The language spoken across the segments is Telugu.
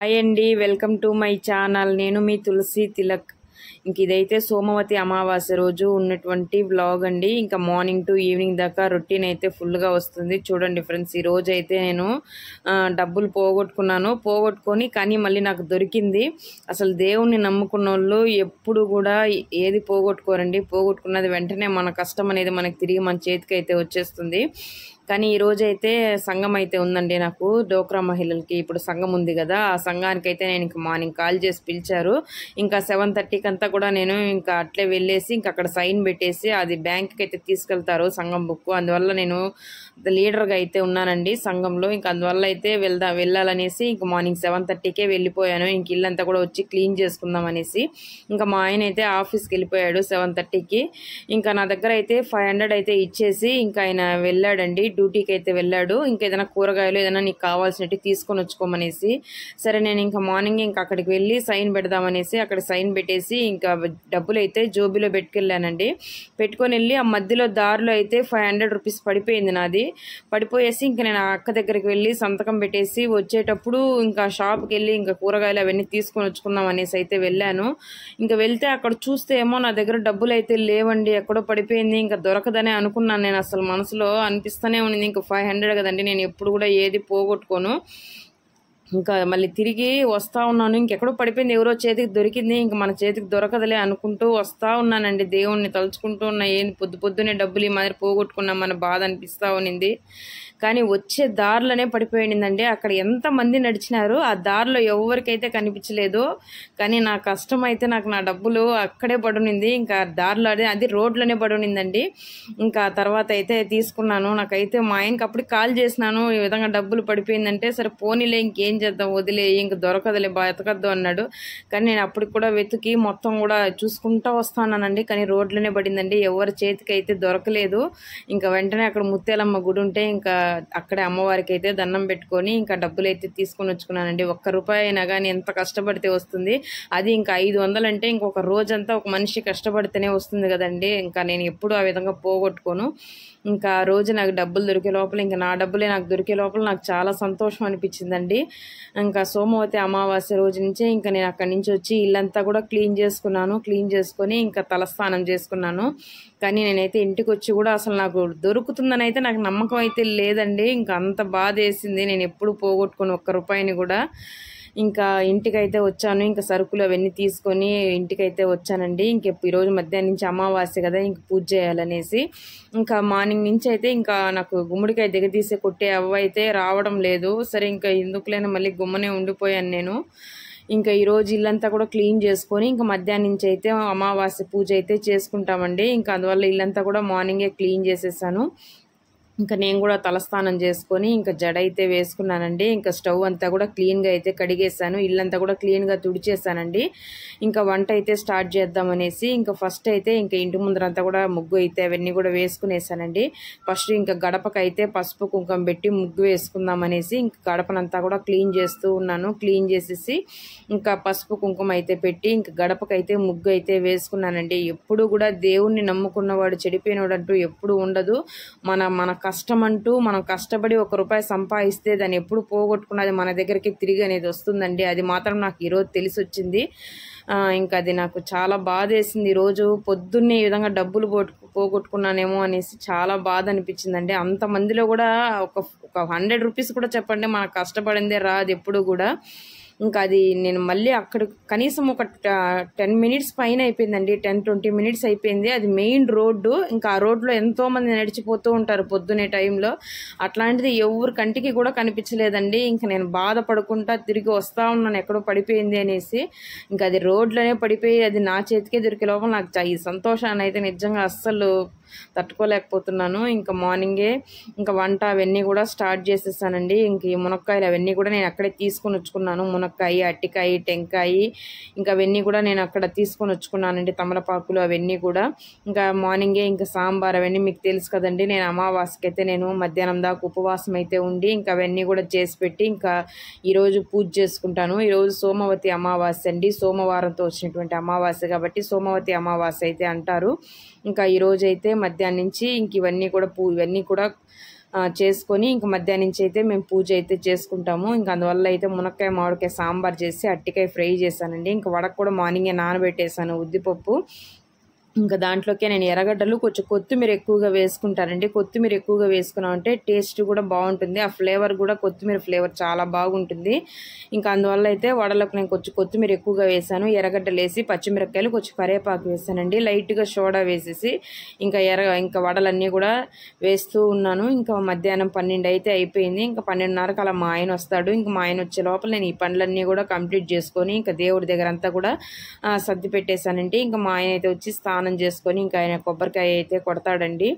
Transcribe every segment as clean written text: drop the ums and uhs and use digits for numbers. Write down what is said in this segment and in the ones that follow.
హాయ్ అండి, వెల్కమ్ టు మై ఛానల్. నేను మీ తులసి తిలక్. ఇంక ఇదైతే సోమవతి అమావాస్య రోజు ఉన్నటువంటి వ్లాగ్ అండి. ఇంకా మార్నింగ్ టు ఈవినింగ్ దాకా రొటీన్ అయితే ఫుల్గా వస్తుంది. చూడండి ఫ్రెండ్స్, ఈ రోజు అయితే నేను డబ్బులు పోగొట్టుకొని కానీ మళ్ళీ నాకు దొరికింది. అసలు దేవుణ్ణి నమ్ముకున్న వాళ్ళు ఎప్పుడు కూడా ఏది పోగొట్టుకోరండి. పోగొట్టుకున్నది వెంటనే మన కష్టం అనేది మనకి తిరిగి మన చేతికి అయితే వచ్చేస్తుంది. కానీ ఈ రోజు అయితే సంఘం అయితే ఉందండి. నాకు డోక్రా మహిళలకి ఇప్పుడు సంఘం ఉంది కదా, ఆ సంఘానికి అయితే నేను ఇంకా మార్నింగ్ కాల్ చేసి పిలిచారు. ఇంకా 7:30కి అంతా కూడా నేను ఇంకా అట్లే వెళ్ళేసి ఇంకా అక్కడ సైన్ పెట్టేసి అది బ్యాంక్కి అయితే తీసుకెళ్తారు సంఘం బుక్. అందువల్ల నేను లీడర్గా అయితే ఉన్నానండి సంఘంలో. ఇంకా అందువల్ల అయితే వెళ్ళాలనేసి ఇంకా మార్నింగ్ 7:30కే వెళ్ళిపోయాను. ఇంక ఇల్లంతా కూడా వచ్చి క్లీన్ చేసుకుందాం అనేసి. ఇంకా మా ఆయన అయితే ఆఫీస్కి వెళ్ళిపోయాడు 7:30కి. ఇంకా నా దగ్గర అయితే 500 అయితే ఇచ్చేసి ఇంకా ఆయన వెళ్ళాడండి, డ్యూటీకి అయితే వెళ్ళాడు. ఇంకా ఏదైనా కూరగాయలు ఏదైనా నీకు కావాల్సినట్టు తీసుకొని వచ్చుకోమనేసి, సరే నేను ఇంకా మార్నింగ్ ఇంకా అక్కడికి వెళ్ళి సైన్ పెడదామనేసి అక్కడ సైన్ పెట్టేసి ఇంకా డబ్బులు అయితే జోబీలో పెట్టుకెళ్ళానండి. పెట్టుకొని వెళ్ళి ఆ మధ్యలో దారిలో అయితే 500 రూపీస్ పడిపోయింది నాది. పడిపోయేసి ఇంకా నేను ఆ అక్క దగ్గరికి వెళ్ళి సంతకం పెట్టేసి వచ్చేటప్పుడు ఇంకా షాప్కి వెళ్ళి ఇంకా కూరగాయలు అవన్నీ తీసుకొని వచ్చుకుందాం అనేసి అయితే వెళ్ళాను. ఇంకా వెళ్తే అక్కడ చూస్తే ఏమో నా దగ్గర డబ్బులు అయితే లేవండి, ఎక్కడో పడిపోయింది. ఇంకా దొరకదనే అనుకున్నాను నేను. అసలు మనసులో అనిపిస్తూనే ఉంది, ఇంకా 500 కదండి, నేను ఎప్పుడు కూడా ఏది పోగొట్టుకోను. ఇంకా మళ్ళీ తిరిగి వస్తా ఉన్నాను. ఇంకెక్కడో పడిపోయింది, ఎవరో చేతికి దొరికింది, ఇంకా మన చేతికి దొరకదులే అనుకుంటూ వస్తా ఉన్నానండి. దేవుణ్ణి తలుచుకుంటూ ఉన్నా, ఏంది పొద్దునే డబ్బులు ఈ మాదిరి పోగొట్టుకున్నాం మన బాధ అనిపిస్తా ఉన్నింది. కానీ వచ్చే దారిలోనే పడిపోయిందండి. అక్కడ ఎంతమంది నడిచినారు, ఆ దారిలో ఎవరికైతే కనిపించలేదు. కానీ నా కష్టం అయితే నాకు నా డబ్బులు అక్కడే పడునింది. ఇంకా దారిలో అది రోడ్లోనే పడునిందండి. ఇంకా తర్వాత అయితే తీసుకున్నాను. నాకైతే మా ఆయనకి అప్పటికి కాల్ చేసినాను, ఈ విధంగా డబ్బులు పడిపోయిందంటే, సరే పోనీలే ఇంకేం చేద్దాం, వదిలే, ఇంక దొరకదులే, బతకద్దు అన్నాడు. కానీ నేను అప్పటికి కూడా వెతికి మొత్తం కూడా చూసుకుంటా వస్తానండి. కానీ రోడ్లోనే పడిందండి, ఎవరి చేతికి అయితే దొరకలేదు. ఇంకా వెంటనే అక్కడ ముత్యాలమ్మ గుడి ఉంటే ఇంకా అక్కడే అమ్మవారికి అయితే దండం పెట్టుకొని ఇంకా డబ్బులు అయితే తీసుకొని వచ్చుకున్నానండి. ₹1 అయినా కానీ ఎంత కష్టపడితే వస్తుంది. అది ఇంకా 500 అంటే ఇంకొక రోజంతా ఒక మనిషి కష్టపడితేనే వస్తుంది కదండి. ఇంకా నేను ఎప్పుడు ఆ విధంగా పోగొట్టుకోను. ఇంకా ఆ రోజు నాకు డబ్బులు దొరికే లోపల, ఇంకా నా డబ్బులే నాకు దొరికే లోపల నాకు చాలా సంతోషం అనిపించిందండి. ఇంకా సోమవతి అమావాస్య రోజు నుంచే ఇంకా నేను అక్కడి నుంచి వచ్చి ఇల్లంతా కూడా క్లీన్ చేసుకున్నాను. క్లీన్ చేసుకొని ఇంకా తలస్నానం చేసుకున్నాను. కానీ నేనైతే ఇంటికి వచ్చి కూడా అసలు నాకు దొరుకుతుందని అయితే నాకు నమ్మకం అయితే లేదండి. ఇంకా అంత బాధ వేసింది. నేను ఎప్పుడు పోగొట్టుకోను ₹1 కూడా. ఇంకా ఇంటికైతే వచ్చాను. ఇంకా సరుకులు అవన్నీ తీసుకొని ఇంటికైతే వచ్చానండి. ఇంక ఈరోజు మధ్యాహ్నం నుంచి అమావాస్య కదా, ఇంక పూజ చేయాలనేసి ఇంకా మార్నింగ్ నుంచి అయితే ఇంకా నాకు గుమ్మడికాయ దిగదీసే కొట్టే అవ్వ అయితే రావడం లేదు. సరే ఇంకా ఎందుకులేని మళ్ళీ గుమ్మనే ఉండిపోయాను నేను. ఇంకా ఈరోజు ఇల్లంతా కూడా క్లీన్ చేసుకొని ఇంకా మధ్యాహ్నం నుంచి అయితే అమావాస్య పూజ అయితే చేసుకుంటామండి. ఇంకా అందువల్ల ఇల్లంతా కూడా మార్నింగే క్లీన్ చేసేసాను. ఇంకా నేను కూడా తలస్నానం చేసుకొని ఇంకా జడ అయితే వేసుకున్నానండి. ఇంకా స్టవ్ అంతా కూడా క్లీన్గా అయితే కడిగేసాను, ఇల్లంతా కూడా క్లీన్గా తుడిచేసానండి. ఇంకా వంట అయితే స్టార్ట్ చేద్దామనేసి ఇంకా ఫస్ట్ అయితే ఇంకా ఇంటి ముందరంతా కూడా ముగ్గు అయితే అవన్నీ కూడా వేసుకునేసానండి. ఫస్ట్ ఇంకా గడపకైతే పసుపు కుంకుమ పెట్టి ముగ్గు వేసుకుందామనేసి ఇంకా గడపనంతా కూడా క్లీన్ చేస్తూ ఉన్నాను. క్లీన్ చేసేసి ఇంకా పసుపు కుంకుమ అయితే పెట్టి ఇంకా గడపకైతే ముగ్గు అయితే వేసుకున్నానండి. ఎప్పుడు కూడా దేవుణ్ణి నమ్ముకున్నవాడు చెడిపోయినవాడు అంటూ ఎప్పుడు ఉండదు. మన కష్టం అంటూ మనం కష్టపడి ₹1 సంపాదిస్తే దాన్ని ఎప్పుడు పోగొట్టుకున్నది మన దగ్గరికి తిరిగి అనేది వస్తుందండి. అది మాత్రం నాకు ఈరోజు తెలిసి వచ్చింది. ఇంకా అది నాకు చాలా బాధ వేసింది. ఈరోజు పొద్దున్నే ఈ విధంగా డబ్బులు పోగొట్టుకున్నానేమో అనేసి చాలా బాధ అనిపించిందండి. అంతమందిలో కూడా ఒక ₹100 కూడా చెప్పండి, మనకు కష్టపడిందే రాదు ఎప్పుడు కూడా. ఇంకా అది నేను మళ్ళీ అక్కడ కనీసం ఒక 10 మినిట్స్ పైన అయిపోయిందండి, 10-20 మినిట్స్ అయిపోయింది. అది మెయిన్ రోడ్డు. ఇంకా ఆ రోడ్లో ఎంతోమంది నడిచిపోతూ ఉంటారు పొద్దునే టైంలో. అట్లాంటిది ఎవరి కంటికి కూడా కనిపించలేదండి. ఇంకా నేను బాధపడుకుంటా తిరిగి వస్తూ ఉన్నాను ఎక్కడో పడిపోయింది అనేసి. ఇంకా అది రోడ్లోనే పడిపోయి అది నా చేతికే దొరికే లోపల నాకు ఈ సంతోషాన్ని అయితే నిజంగా అస్సలు తట్టుకోలేకపోతున్నాను. ఇంకా మార్నింగే ఇంకా వంట అవన్నీ కూడా స్టార్ట్ చేసేసానండి. ఇంక ఈ మునక్కాయలు అవన్నీ కూడా నేను అక్కడే తీసుకొని వచ్చుకున్నాను. మునక్కాయ, అట్టికాయ, టెంకాయ ఇంకా అవన్నీ కూడా నేను అక్కడ తీసుకొని వచ్చుకున్నానండి. తమలపాకులు అవన్నీ కూడా ఇంకా మార్నింగే ఇంకా సాంబార్ అవన్నీ మీకు తెలుసు కదండి. నేను అమావాస్యకి అయితే నేను మధ్యాహ్నం దాకా ఉపవాసం అయితే ఉండి ఇంకా అవన్నీ కూడా చేసి పెట్టి ఇంకా ఈరోజు పూజ చేసుకుంటాను. ఈరోజు సోమవతి అమావాస్య అండి, సోమవారంతో వచ్చినటువంటి అమావాస్య కాబట్టి సోమవతి అమావాస్య అయితే అంటారు. ఇంకా ఈరోజు అయితే మధ్యాహ్నం నుంచి ఇంక ఇవన్నీ కూడా చేసుకొని ఇంక మధ్యాహ్నం నుంచి అయితే మేము పూజ అయితే చేసుకుంటాము. ఇంక అందువల్ల అయితే మునక్కాయ మామిడికాయ సాంబార్ చేసి అట్టికాయ ఫ్రై చేశానండి. ఇంక వడకు కూడా మార్నింగే నానబెట్టేసాను ఉద్దిపప్పు. ఇంకా దాంట్లోకే నేను ఎర్రగడ్డలు కొంచెం కొత్తిమీర ఎక్కువగా వేసుకుంటానండి. కొత్తిమీర ఎక్కువగా వేసుకున్నామంటే టేస్ట్ కూడా బాగుంటుంది, ఆ ఫ్లేవర్ కూడా కొత్తిమీర ఫ్లేవర్ చాలా బాగుంటుంది. ఇంకా అందువల్ల అయితే వడలకు నేను కొంచెం కొత్తిమీర ఎక్కువగా వేసాను. ఎర్రగడ్డలు వేసి పచ్చిమిరపకాయలు కొంచెం కరివేపాకు వేసానండి. లైట్గా సోడా వేసేసి ఇంకా వడలన్నీ కూడా వేస్తూ ఉన్నాను. ఇంకా మధ్యాహ్నం 12 అయితే అయిపోయింది. ఇంకా 12:30కి అలా మా ఆయన వస్తాడు. ఇంకా మా ఆయన వచ్చే లోపల నేను ఈ పనులన్నీ కూడా కంప్లీట్ చేసుకొని ఇంకా దేవుడి దగ్గర అంతా కూడా సర్ది పెట్టేశానండి. ఇంకా మా ఆయన అయితే వచ్చి స్నానం చేసుకొని ఇంకా ఆయన కొబ్బరికాయ అయితే కొడతాడండి.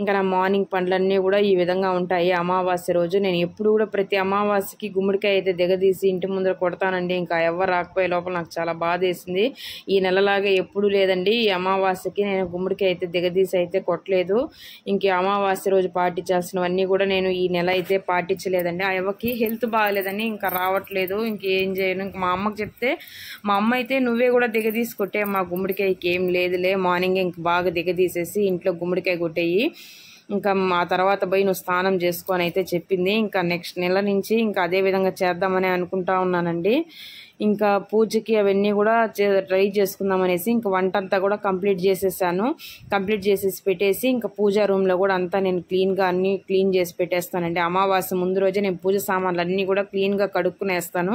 ఇంకా నా మార్నింగ్ పనులన్నీ కూడా ఈ విధంగా ఉంటాయి. అమావాస్య రోజు నేను ఎప్పుడు కూడా ప్రతి అమావాస్యకి గుమ్మడికాయ అయితే దిగదీసి ఇంటి ముందర కొడతానండి. ఇంకా ఎవరు రాకపోయే లోపల నాకు చాలా బాధ వేసింది. ఈ నెలలాగా ఎప్పుడు లేదండి, ఈ అమావాస్యకి నేను గుమ్మడికాయ అయితే దిగదీసి అయితే కొట్టలేదు. ఇంక అమావాస్య రోజు పాటించాల్సినవన్నీ కూడా నేను ఈ నెల అయితే పాటించలేదండి. ఆ అవ్వకి హెల్త్ బాగలేదని ఇంకా రావట్లేదు. ఇంకేం చేయను. ఇంక మా అమ్మకి చెప్తే మా అమ్మ అయితే నువ్వే కూడా దిగదీసి కొట్టే, మా గుమ్మడికాయకి ఏం లేదులే, మార్నింగ్ ఇంక బాగా దిగదీసేసి ఇంట్లో గుమ్మడికాయ కొట్టేయి, ఇంకా ఆ తర్వాత పోయి నువ్వు స్నానం చేసుకొని అయితే చెప్పింది. ఇంకా నెక్స్ట్ నెల నుంచి ఇంకా అదే విధంగా చేద్దామని అనుకుంటా ఉన్నానండి. ఇంకా పూజకి అవన్నీ కూడా ట్రై చేసుకుందాం అనేసి ఇంకా వంట అంతా కూడా కంప్లీట్ చేసేసాను. కంప్లీట్ చేసేసి పెట్టేసి ఇంకా పూజా రూమ్లో కూడా అంతా నేను అన్ని క్లీన్ చేసి పెట్టేస్తానండి. అమావాస్య ముందు రోజే నేను పూజ సామాన్లు అన్నీ కూడా క్లీన్గా కడుక్కునేస్తాను.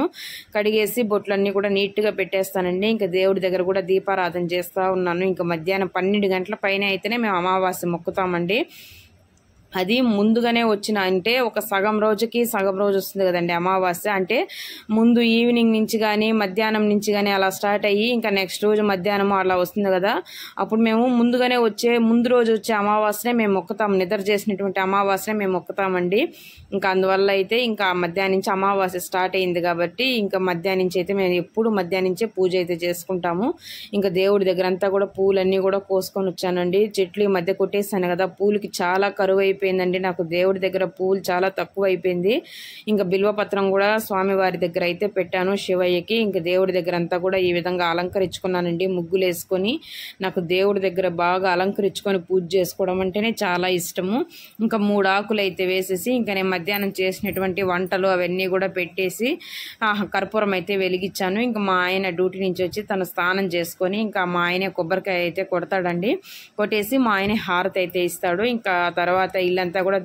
కడిగేసి బొట్లన్నీ కూడా నీట్గా పెట్టేస్తానండి. ఇంకా దేవుడి దగ్గర కూడా దీపారాధన చేస్తూ ఉన్నాను. ఇంకా మధ్యాహ్నం 12 గంటల పైన అయితేనే మేము అమావాస్య మొక్కుతామండి. అది ముందుగానే వచ్చిన అంటే ఒక సగం రోజుకి సగం రోజు వస్తుంది కదండి అమావాస్య. అంటే ముందు ఈవినింగ్ నుంచి కానీ మధ్యాహ్నం నుంచి కానీ అలా స్టార్ట్ అయ్యి ఇంకా నెక్స్ట్ రోజు మధ్యాహ్నం అలా వస్తుంది కదా, అప్పుడు మేము ముందుగానే ముందు రోజు వచ్చే అమావాస్యనే మేము మొక్కుతాం. నిద్ర చేసినటువంటి అమావాస్యనే మేము మొక్కుతామండి. ఇంకా అందువల్ల అయితే ఇంకా మధ్యాహ్నం నుంచి అమావాస్య స్టార్ట్ అయింది కాబట్టి ఇంకా మధ్యాహ్నం నుంచి అయితే మేము ఎప్పుడు మధ్యాహ్నం నుంచే పూజ అయితే చేసుకుంటాము. ఇంకా దేవుడి దగ్గర అంతా కూడా పూలన్నీ కూడా కోసుకొని వచ్చానండి. చెట్లు ఈ మధ్య కొట్టేసాను కదా, పూలకి చాలా కరువు అయిపోయిందండి. నాకు దేవుడి దగ్గర పూలు చాలా తక్కువ అయిపోయింది. ఇంకా బిల్వపత్రం కూడా స్వామివారి దగ్గర అయితే పెట్టాను శివయ్యకి. ఇంకా దేవుడి దగ్గర అంతా కూడా ఈ విధంగా అలంకరించుకున్నానండి. ముగ్గులు వేసుకొని నాకు దేవుడి దగ్గర బాగా అలంకరించుకొని పూజ చేసుకోవడం అంటేనే చాలా ఇష్టము. ఇంకా 3 ఆకులు అయితే వేసేసి ఇంకా నేను మధ్యాహ్నం చేసినటువంటి వంటలు అవన్నీ కూడా పెట్టేసి కర్పూరం అయితే వెలిగించాను. ఇంకా మా ఆయన డ్యూటీ నుంచి వచ్చి తను స్నానం చేసుకొని ఇంకా మా ఆయన కొబ్బరికాయ అయితే కొడతాడండి. కొట్టేసి మా ఆయన హారతి అయితే ఇస్తాడు. ఇంకా తర్వాత ఇల్లంతా కూడా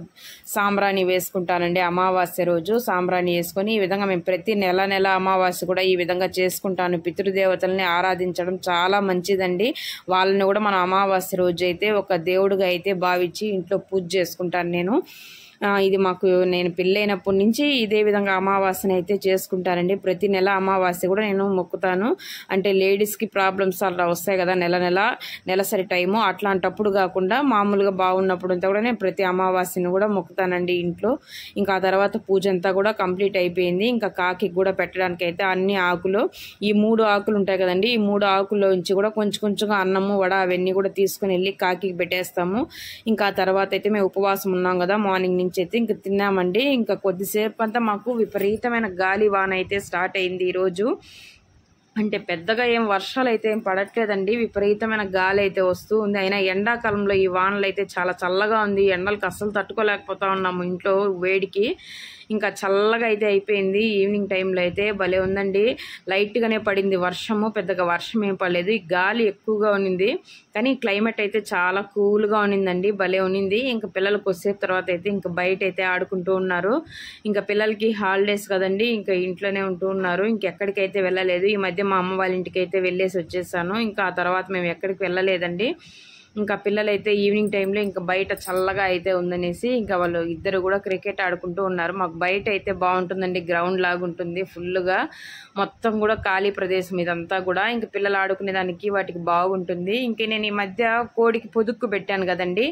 సాంబ్రాణి వేసుకుంటానండి. అమావాస్య రోజు సాంబ్రాణి వేసుకొని ఈ విధంగా మేము ప్రతి నెల అమావాస్య కూడా ఈ విధంగా చేసుకుంటాను. పితృదేవతల్ని ఆరాధించడం చాలా మంచిదండి. వాళ్ళని కూడా మనం అమావాస్య రోజు అయితే ఒక దేవుడిగా అయితే భావించి ఇంట్లో పూజ చేసుకుంటాను నేను. ఇది నేను పెళ్ళైనప్పటి నుంచి ఇదే విధంగా అమావాస్యను అయితే చేసుకుంటానండి. ప్రతి నెల అమావాస్య కూడా నేను మొక్కుతాను. అంటే లేడీస్కి ప్రాబ్లమ్స్ అలా వస్తాయి కదా నెలసరి టైము, అట్లాంటప్పుడు కాకుండా మామూలుగా బాగున్నప్పుడు అంతా కూడా నేను ప్రతి అమావాస్యను కూడా మొక్కుతానండి ఇంట్లో. ఇంకా ఆ తర్వాత పూజ అంతా కూడా కంప్లీట్ అయిపోయింది. ఇంకా కాకి కూడా పెట్టడానికి అయితే అన్ని ఆకులు, ఈ 3 ఆకులు ఉంటాయి కదండి, ఈ 3 ఆకుల్లో నుంచి కూడా కొంచెంగా అన్నము వడ అవన్నీ కూడా తీసుకుని వెళ్ళి కాకి పెట్టేస్తాము. ఇంకా ఆ తర్వాత అయితే మేము ఉపవాసం ఉన్నాం కదా, మార్నింగ్ నుంచి అయితే ఇంకా తిన్నామండి. ఇంకా కొద్దిసేపు అంతా మాకు విపరీతమైన గాలి వాన అయితే స్టార్ట్ అయింది ఈరోజు. అంటే పెద్దగా ఏం వర్షాలు అయితే ఏం పడట్లేదండి, విపరీతమైన గాలి అయితే వస్తూ ఉంది. అయినా ఎండాకాలంలో ఈ వానలు అయితే చాలా చల్లగా ఉంది. ఎండలకు అస్సలు తట్టుకోలేకపోతా ఉన్నాము ఇంట్లో వేడికి. ఇంకా చల్లగా అయితే అయిపోయింది. ఈవినింగ్ టైంలో అయితే భలే ఉందండి. లైట్గానే పడింది వర్షము, పెద్దగా వర్షం ఏం పడలేదు. ఈ గాలి ఎక్కువగా ఉన్నింది కానీ క్లైమేట్ అయితే చాలా కూల్గా ఉన్నిందండి, భలే ఉన్నింది. ఇంకా పిల్లలు కొద్దిసేపు తర్వాత అయితే ఇంకా బయట అయితే ఆడుకుంటూ ఉన్నారు. ఇంకా పిల్లలకి హాలిడేస్ కదండి, ఇంకా ఇంట్లోనే ఉంటూ ఉన్నారు. ఇంకెక్కడికైతే వెళ్ళలేదు. ఈ మధ్య మా అమ్మ వాళ్ళ ఇంటికి అయితే వెళ్ళేసి వచ్చేసాను. ఇంకా ఆ తర్వాత మేము ఎక్కడికి వెళ్ళలేదండి. ఇంకా పిల్లలైతే ఈవినింగ్ టైంలో ఇంకా బయట చల్లగా అయితే ఉందనేసి ఇంకా వాళ్ళు ఇద్దరు కూడా క్రికెట్ ఆడుకుంటూ ఉన్నారు. మాకు బయట అయితే బాగుంటుందండి, గ్రౌండ్ లాగా ఉంటుంది ఫుల్గా, మొత్తం కూడా ఖాళీ ప్రదేశం ఇదంతా కూడా. ఇంకా పిల్లలు ఆడుకునేదానికి వాటికి బాగుంటుంది. ఇంక నేను ఈ మధ్య కోడికి పొదుక్కు పెట్టాను కదండి,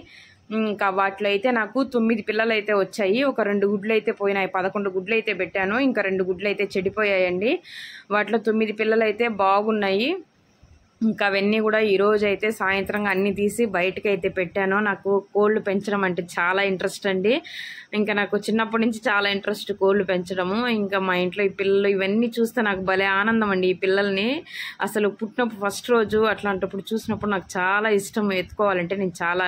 ఇంకా వాటిలో అయితే నాకు 9 పిల్లలు అయితే వచ్చాయి. ఒక 2 గుడ్లు అయితే పోయినాయి. 11 గుడ్లు అయితే పెట్టాను, ఇంకా 2 గుడ్లు అయితే చెడిపోయాయండి. వాటిలో 9 పిల్లలు అయితే బాగున్నాయి. ఇంకా అవన్నీ కూడా ఈరోజు అయితే సాయంత్రంగా అన్నీ తీసి బయటకైతే పెట్టాను. నాకు కోళ్ళు పెంచడం అంటే చాలా ఇంట్రెస్ట్ అండి. ఇంకా నాకు చిన్నప్పటి నుంచి చాలా ఇంట్రెస్ట్ కోళ్ళు పెంచడము. ఇంకా మా ఇంట్లో ఈ పిల్లలు ఇవన్నీ చూస్తే నాకు భలే ఆనందం అండి. ఈ పిల్లల్ని అసలు పుట్టినప్పుడు ఫస్ట్ రోజు అట్లాంటప్పుడు చూసినప్పుడు నాకు చాలా ఇష్టం. ఎత్తుకోవాలంటే నేను చాలా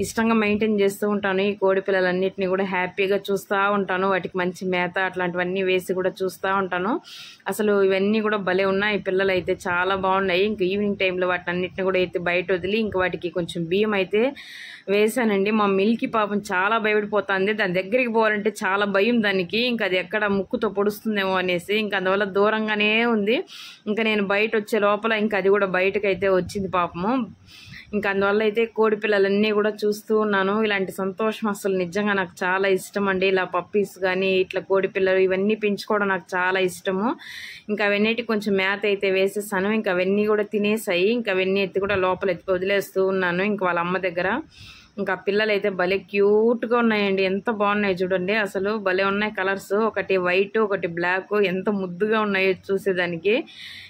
ఇష్టంగా మెయింటైన్ చేస్తూ ఉంటాను. ఈ కోడి పిల్లలన్నిటిని కూడా హ్యాపీగా చూస్తూ ఉంటాను. వాటికి మంచి మేత అట్లాంటివన్నీ వేసి కూడా చూస్తూ ఉంటాను. అసలు ఇవన్నీ కూడా భలే ఉన్నాయి. పిల్లలు అయితే చాలా బాగున్నాయి. ఇంకా ఈవినింగ్ టైంలో వాటిని అన్నిటిని కూడా అయితే బయట వదిలి ఇంకా వాటికి కొంచెం బియ్యం అయితే వేసానండి. మా మిల్కీ పాపం చాలా భయపడిపోతుంది. దాని దగ్గరికి పోవాలంటే చాలా భయం దానికి. ఇంకా అది ఎక్కడ ముక్కుతో పొడుస్తుందేమో అనేసి ఇంకా అందువల్ల దూరంగానే ఉంది. ఇంకా నేను బయట వచ్చే లోపల ఇంకా అది కూడా బయటకైతే వచ్చింది పాపము. ఇంకా అందువల్ల అయితే కోడి పిల్లలన్నీ కూడా చూస్తూ ఉన్నాను. ఇలాంటి సంతోషం అసలు నిజంగా నాకు చాలా ఇష్టం అండి. ఇలా పప్పీస్ కానీ ఇట్లా కోడి పిల్లలు ఇవన్నీ పెంచుకోవడం నాకు చాలా ఇష్టము. ఇంకా అవన్నీ కొంచెం మేత అయితే వేసేసాను. ఇంకా అవన్నీ కూడా తినేసాయి. ఇంకా అవన్నీ ఎత్తి కూడా లోపల ఎత్తి వదిలేస్తూ ఉన్నాను ఇంకా వాళ్ళ అమ్మ దగ్గర. ఇంకా పిల్లలు అయితే భలే క్యూట్గా ఉన్నాయండి. ఎంత బాగున్నాయి చూడండి. అసలు భలే ఉన్నాయి కలర్స్. ఒకటి వైట్ ఒకటి బ్లాక్. ఎంత ముద్దుగా ఉన్నాయో చూసేదానికి.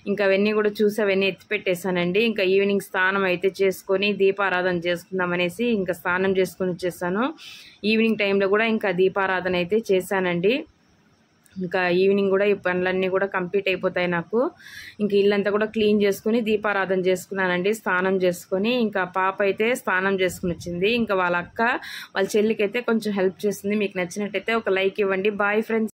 ఇంకా అవన్నీ కూడా చూసి అవన్నీ ఎత్తి పెట్టేశానండి. ఇంకా ఈవినింగ్ స్నానం అయితే చేసుకొని దీపారాధన చేసుకుందాం అనేసి ఇంకా స్నానం చేసుకొని వచ్చేసాను. ఈవినింగ్ టైంలో కూడా ఇంకా దీపారాధన అయితే చేశానండి. ఇంకా ఈవినింగ్ కూడా ఈ పనులన్నీ కూడా కంప్లీట్ అయిపోతాయి నాకు. ఇంక ఇల్లంతా కూడా క్లీన్ చేసుకుని దీపారాధన చేసుకున్నానండి. స్నానం చేసుకొని ఇంకా పాప అయితే స్నానం చేసుకుని వచ్చింది. ఇంకా వాళ్ళ అక్క వాళ్ళ చెల్లికి అయితే కొంచెం హెల్ప్ చేసింది. మీకు నచ్చినట్టయితే ఒక లైక్ ఇవ్వండి. Bye friends.